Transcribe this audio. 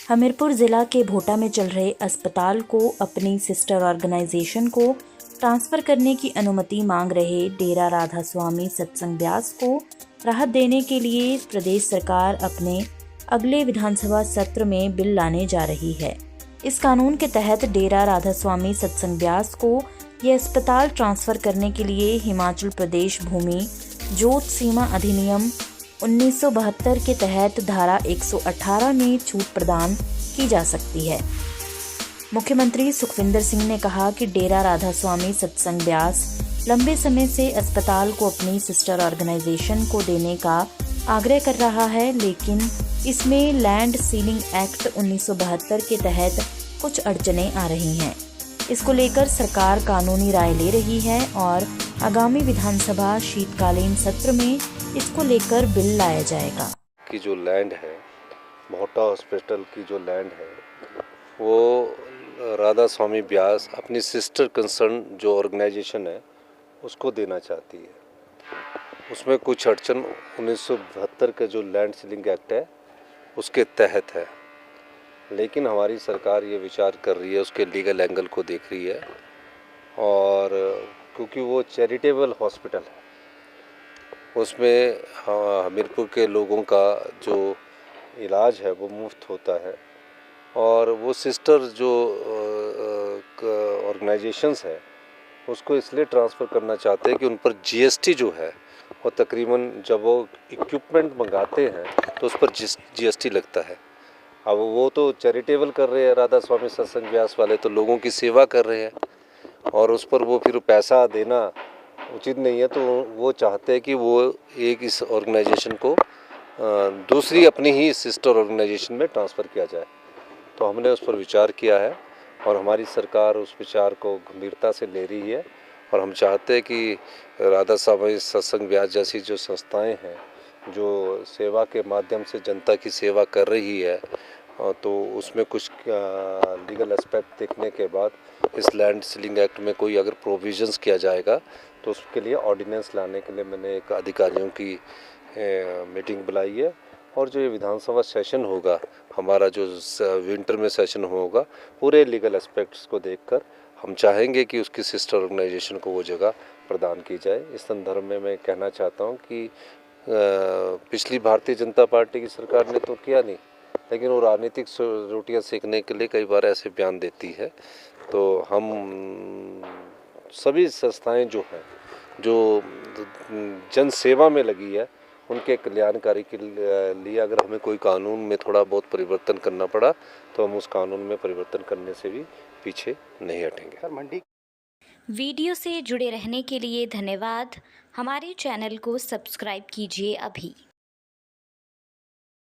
हमीरपुर ज़िला के भोटा में चल रहे अस्पताल को अपनी सिस्टर ऑर्गेनाइजेशन को ट्रांसफ़र करने की अनुमति मांग रहे डेरा राधा स्वामी सत्संग ब्यास को राहत देने के लिए प्रदेश सरकार अपने अगले विधानसभा सत्र में बिल लाने जा रही है। इस कानून के तहत डेरा राधा स्वामी सत्संग ब्यास को यह अस्पताल ट्रांसफ़र करने के लिए हिमाचल प्रदेश भूमि जोत सीमा अधिनियम 1972 के तहत धारा 118 में छूट प्रदान की जा सकती है। मुख्यमंत्री सुखविंदर सिंह ने कहा कि डेरा राधा स्वामी सत्संग ब्यास लंबे समय से अस्पताल को अपनी सिस्टर ऑर्गेनाइजेशन को देने का आग्रह कर रहा है, लेकिन इसमें लैंड सीलिंग एक्ट 1972 के तहत कुछ अड़चनें आ रही हैं। इसको लेकर सरकार कानूनी राय ले रही है और आगामी विधानसभा शीतकालीन सत्र में इसको लेकर बिल लाया जाएगा। की जो लैंड है, भोटा हॉस्पिटल की जो लैंड है, वो राधा स्वामी ब्यास अपनी सिस्टर कंसर्न जो ऑर्गेनाइजेशन है उसको देना चाहती है। उसमें कुछ अड़चन 1972 का जो लैंड सीलिंग एक्ट है उसके तहत है, लेकिन हमारी सरकार ये विचार कर रही है, उसके लीगल एंगल को देख रही है। और क्योंकि वो चैरिटेबल हॉस्पिटल है, उसमें हमीरपुर के लोगों का जो इलाज है वो मुफ्त होता है। और वो सिस्टर जो ऑर्गेनाइजेशंस है उसको इसलिए ट्रांसफ़र करना चाहते हैं कि उन पर जीएसटी जो है वो तकरीबन जब वो इक्विपमेंट मंगाते हैं तो उस पर जीएसटी लगता है। अब वो तो चैरिटेबल कर रहे हैं, राधा स्वामी सत्संग ब्यास वाले तो लोगों की सेवा कर रहे हैं और उस पर वो फिर पैसा देना उचित नहीं है। तो वो चाहते हैं कि वो एक इस ऑर्गेनाइजेशन को दूसरी अपनी ही सिस्टर ऑर्गेनाइजेशन में ट्रांसफ़र किया जाए। तो हमने उस पर विचार किया है और हमारी सरकार उस विचार को गंभीरता से ले रही है। और हम चाहते हैं कि राधा स्वामी सत्संग ब्यास जैसी जो संस्थाएं हैं जो सेवा के माध्यम से जनता की सेवा कर रही है, तो उसमें कुछ लीगल एस्पेक्ट देखने के बाद इस लैंड सीलिंग एक्ट में कोई अगर प्रोविजंस किया जाएगा तो उसके लिए ऑर्डिनेंस लाने के लिए मैंने एक अधिकारियों की मीटिंग बुलाई है। और जो ये विधानसभा सेशन होगा हमारा, जो विंटर में सेशन होगा, पूरे लीगल एस्पेक्ट्स को देखकर हम चाहेंगे कि उसकी सिस्टर ऑर्गेनाइजेशन को वो जगह प्रदान की जाए। इस संदर्भ में मैं कहना चाहता हूँ कि पिछली भारतीय जनता पार्टी की सरकार ने तो किया नहीं, लेकिन वो राजनीतिक रोटियां सेकने के लिए कई बार ऐसे बयान देती है। तो हम सभी संस्थाएं जो हैं जो जन सेवा में लगी है उनके कल्याणकारी के लिए अगर हमें कोई कानून में थोड़ा बहुत परिवर्तन करना पड़ा तो हम उस कानून में परिवर्तन करने से भी पीछे नहीं हटेंगे। वीडियो से जुड़े रहने के लिए धन्यवाद। हमारे चैनल को सब्सक्राइब कीजिए अभी।